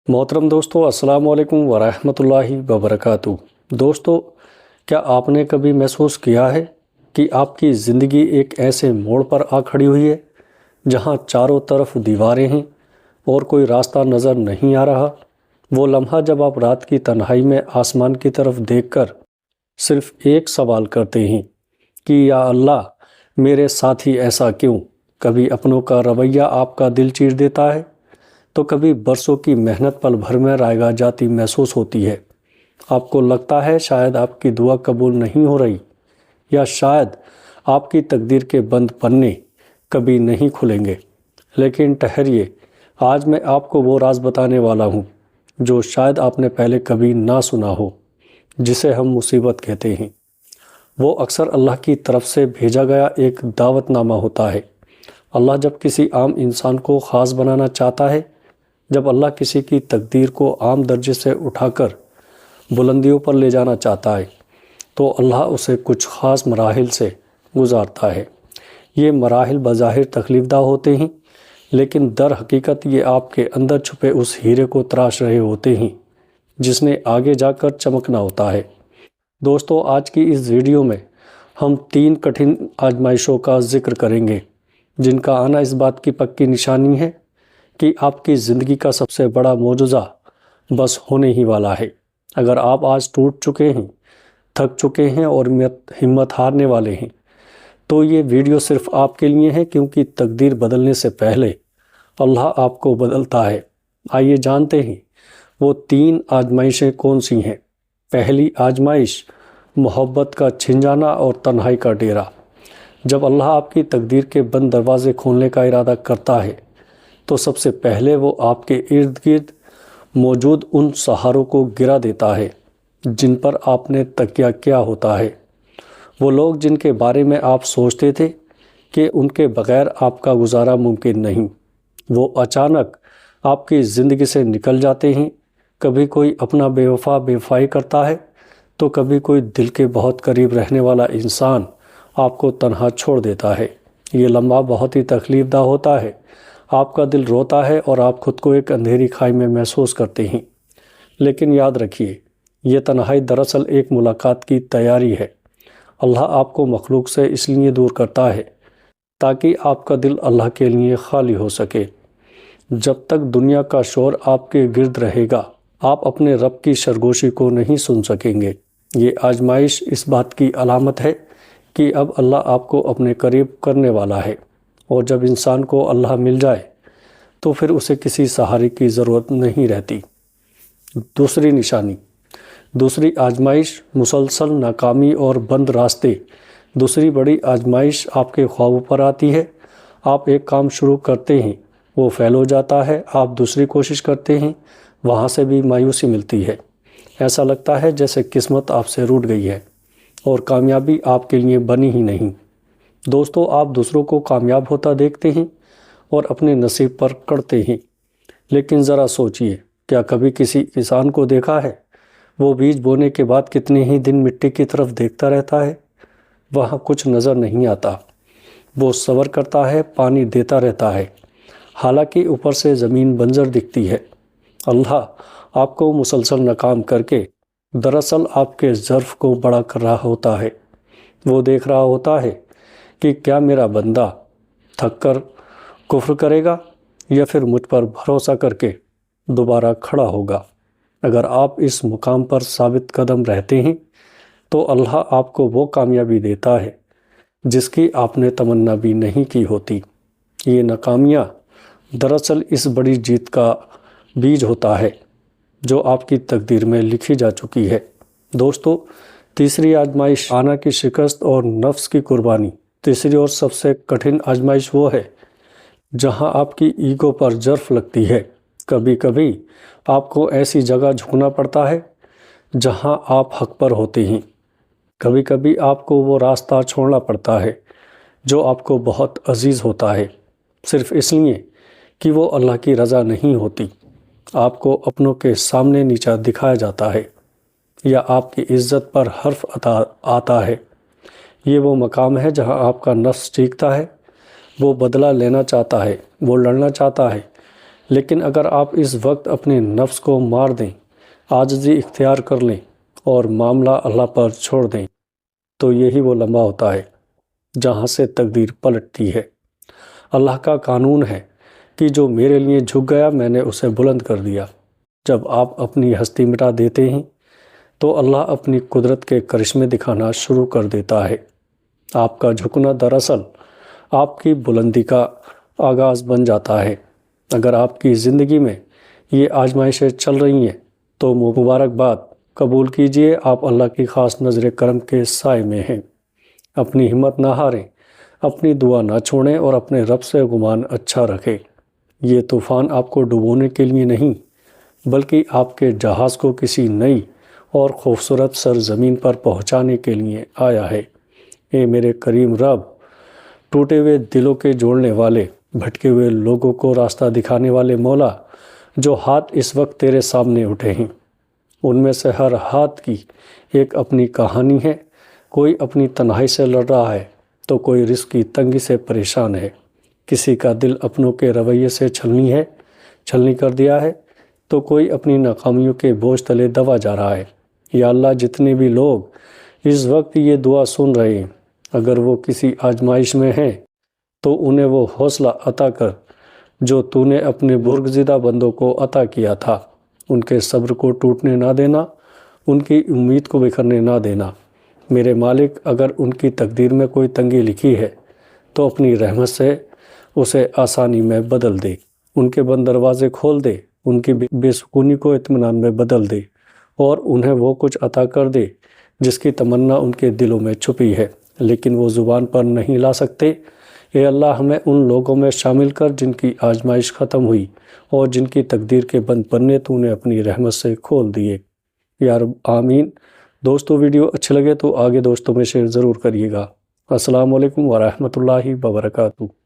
محترم دوستو، السلام علیکم ورحمۃ اللہ وبرکاتہ۔ دوستو، کیا آپ نے کبھی محسوس کیا ہے کہ آپ کی زندگی ایک ایسے موڑ پر آ کھڑی ہوئی ہے جہاں چاروں طرف دیواریں ہیں اور کوئی راستہ نظر نہیں آ رہا؟ وہ لمحہ جب آپ رات کی تنہائی میں آسمان کی طرف دیکھ کر صرف ایک سوال کرتے ہیں کہ یا اللہ، میرے ساتھ ہی ایسا کیوں؟ کبھی اپنوں کا رویہ آپ کا دل چیر دیتا ہے، تو کبھی برسوں کی محنت پل بھر میں رائگاں جاتی محسوس ہوتی ہے۔ آپ کو لگتا ہے شاید آپ کی دعا قبول نہیں ہو رہی، یا شاید آپ کی تقدیر کے بند پنے کبھی نہیں کھلیں گے۔ لیکن ٹھہریے، آج میں آپ کو وہ راز بتانے والا ہوں جو شاید آپ نے پہلے کبھی نہ سنا ہو، جسے ہم مصیبت کہتے ہیں۔ وہ اکثر اللہ کی طرف سے بھیجا گیا ایک دعوت نامہ ہوتا ہے۔ اللہ جب کسی عام انسان کو خاص بنانا چاہتا ہے، جب اللہ کسی کی تقدیر کو عام درجے سے اٹھا کر بلندیوں پر لے جانا چاہتا ہے، تو اللہ اسے کچھ خاص مراحل سے گزارتا ہے۔ یہ مراحل بظاہر تکلیف دہ ہوتے ہیں، لیکن در حقیقت یہ آپ کے اندر چھپے اس ہیرے کو تراش رہے ہوتے ہیں جس نے آگے جا کر چمکنا ہوتا ہے۔ دوستو، آج کی اس ویڈیو میں ہم 3 کٹھن آزمائشوں کا ذکر کریں گے جن کا آنا اس بات کی پکی نشانی ہے کہ آپ کی زندگی کا سب سے بڑا معجزہ بس ہونے ہی والا ہے۔ اگر آپ آج ٹوٹ چکے ہیں، تھک چکے ہیں اور ہمت ہارنے والے ہیں، تو یہ ویڈیو صرف آپ کے لیے ہے، کیونکہ تقدیر بدلنے سے پہلے اللہ آپ کو بدلتا ہے۔ آئیے جانتے ہیں وہ 3 آزمائشیں کون سی ہیں۔ پہلی آزمائش، محبت کا چھن جانا اور تنہائی کا ڈیرا۔ جب اللہ آپ کی تقدیر کے بند دروازے کھولنے کا ارادہ کرتا ہے، تو سب سے پہلے وہ آپ کے ارد گرد موجود ان سہاروں کو گرا دیتا ہے جن پر آپ نے تکیہ کیا ہوتا ہے۔ وہ لوگ جن کے بارے میں آپ سوچتے تھے کہ ان کے بغیر آپ کا گزارا ممکن نہیں، وہ اچانک آپ کی زندگی سے نکل جاتے ہیں۔ کبھی کوئی اپنا بے وفائی کرتا ہے، تو کبھی کوئی دل کے بہت قریب رہنے والا انسان آپ کو تنہا چھوڑ دیتا ہے۔ یہ لمحہ بہت ہی تکلیف دہ ہوتا ہے۔ آپ کا دل روتا ہے اور آپ خود کو ایک اندھیری کھائی میں محسوس کرتے ہیں۔ لیکن یاد رکھیے، یہ تنہائی دراصل ایک ملاقات کی تیاری ہے۔ اللہ آپ کو مخلوق سے اس لیے دور کرتا ہے تاکہ آپ کا دل اللہ کے لیے خالی ہو سکے۔ جب تک دنیا کا شور آپ کے گرد رہے گا، آپ اپنے رب کی سرگوشی کو نہیں سن سکیں گے۔ یہ آزمائش اس بات کی علامت ہے کہ اب اللہ آپ کو اپنے قریب کرنے والا ہے، اور جب انسان کو اللہ مل جائے تو پھر اسے کسی سہارے کی ضرورت نہیں رہتی۔ دوسری نشانی، دوسری آزمائش، مسلسل ناکامی اور بند راستے۔ دوسری بڑی آزمائش آپ کے خوابوں پر آتی ہے۔ آپ ایک کام شروع کرتے ہیں، وہ فیل ہو جاتا ہے۔ آپ دوسری کوشش کرتے ہیں، وہاں سے بھی مایوسی ملتی ہے۔ ایسا لگتا ہے جیسے قسمت آپ سے روٹھ گئی ہے اور کامیابی آپ کے لیے بنی ہی نہیں۔ دوستو، آپ دوسروں کو کامیاب ہوتا دیکھتے ہیں اور اپنے نصیب پر کڑتے ہیں، لیکن ذرا سوچئے، کیا کبھی کسی کسان کو دیکھا ہے؟ وہ بیج بونے کے بعد کتنے ہی دن مٹی کی طرف دیکھتا رہتا ہے، وہاں کچھ نظر نہیں آتا۔ وہ صبر کرتا ہے، پانی دیتا رہتا ہے، حالانکہ اوپر سے زمین بنجر دکھتی ہے۔ اللہ آپ کو مسلسل ناکام کر کے دراصل آپ کے ظرف کو بڑا کر رہا ہوتا ہے۔ وہ دیکھ رہا ہوتا ہے کہ کیا میرا بندہ تھک کر کفر کرے گا یا پھر مجھ پر بھروسہ کر کے دوبارہ کھڑا ہوگا۔ اگر آپ اس مقام پر ثابت قدم رہتے ہیں، تو اللہ آپ کو وہ کامیابی دیتا ہے جس کی آپ نے تمنا بھی نہیں کی ہوتی۔ یہ ناکامیاں دراصل اس بڑی جیت کا بیج ہوتا ہے جو آپ کی تقدیر میں لکھی جا چکی ہے۔ دوستو، تیسری آزمائش، آنا کی شکست اور نفس کی قربانی۔ تیسری اور سب سے کٹھن آزمائش وہ ہے جہاں آپ کی ایگو پر جرف لگتی ہے۔ کبھی کبھی آپ کو ایسی جگہ جھکنا پڑتا ہے جہاں آپ حق پر ہوتے ہیں۔ کبھی کبھی آپ کو وہ راستہ چھوڑنا پڑتا ہے جو آپ کو بہت عزیز ہوتا ہے، صرف اس لیے کہ وہ اللہ کی رضا نہیں ہوتی۔ آپ کو اپنوں کے سامنے نیچا دکھایا جاتا ہے، یا آپ کی عزت پر حرف آتا ہے۔ یہ وہ مقام ہے جہاں آپ کا نفس چیختا ہے، وہ بدلہ لینا چاہتا ہے، وہ لڑنا چاہتا ہے، لیکن اگر آپ اس وقت اپنے نفس کو مار دیں، عاجزی اختیار کر لیں اور معاملہ اللہ پر چھوڑ دیں تو یہی وہ لمحہ ہوتا ہے جہاں سے تقدیر پلٹتی ہے۔ اللہ کا قانون ہے کہ جو میرے لیے جھک گیا میں نے اسے بلند کر دیا۔ جب آپ اپنی ہستی مٹا دیتے ہیں تو اللہ اپنی قدرت کے کرشمے دکھانا شروع کر دیتا ہے۔ آپ کا جھکنا دراصل آپ کی بلندی کا آغاز بن جاتا ہے۔ اگر آپ کی زندگی میں یہ آزمائشیں چل رہی ہیں تو مبارکباد قبول کیجئے، آپ اللہ کی خاص نظر کرم کے سائے میں ہیں۔ اپنی ہمت نہ ہاریں، اپنی دعا نہ چھوڑیں اور اپنے رب سے گمان اچھا رکھیں۔ یہ طوفان آپ کو ڈبونے کے لیے نہیں بلکہ آپ کے جہاز کو کسی نئی اور خوبصورت سرزمین پر پہنچانے کے لیے آیا ہے۔ اے میرے کریم رب، ٹوٹے ہوئے دلوں کے جوڑنے والے، بھٹکے ہوئے لوگوں کو راستہ دکھانے والے مولا، جو ہاتھ اس وقت تیرے سامنے اٹھے ہیں، ان میں سے ہر ہاتھ کی ایک اپنی کہانی ہے۔ کوئی اپنی تنہائی سے لڑ رہا ہے تو کوئی رزق کی تنگی سے پریشان ہے، کسی کا دل اپنوں کے رویے سے چھلنی کر دیا ہے تو کوئی اپنی ناکامیوں کے بوجھ تلے دبا جا رہا ہے۔ یا اللہ، جتنے بھی لوگ اس وقت یہ دعا سن رہے ہیں، اگر وہ کسی آزمائش میں ہیں تو انہیں وہ حوصلہ عطا کر جو تو نے اپنے برگزیدہ بندوں کو عطا کیا تھا۔ ان کے صبر کو ٹوٹنے نہ دینا، ان کی امید کو بکھرنے نہ دینا۔ میرے مالک، اگر ان کی تقدیر میں کوئی تنگی لکھی ہے تو اپنی رحمت سے اسے آسانی میں بدل دے، ان کے بند دروازے کھول دے، ان کی بے سکونی کو اطمینان میں بدل دے اور انہیں وہ کچھ عطا کر دے جس کی تمنا ان کے دلوں میں چھپی ہے لیکن وہ زبان پر نہیں لا سکتے۔ اے اللہ، ہمیں ان لوگوں میں شامل کر جن کی آزمائش ختم ہوئی اور جن کی تقدیر کے بند پنے تو نے اپنی رحمت سے کھول دیے۔ یا رب آمین۔ دوستو، ویڈیو اچھے لگے تو آگے دوستوں میں شیئر ضرور کریے گا۔ السلام علیکم ورحمۃ اللہ وبرکاتہ۔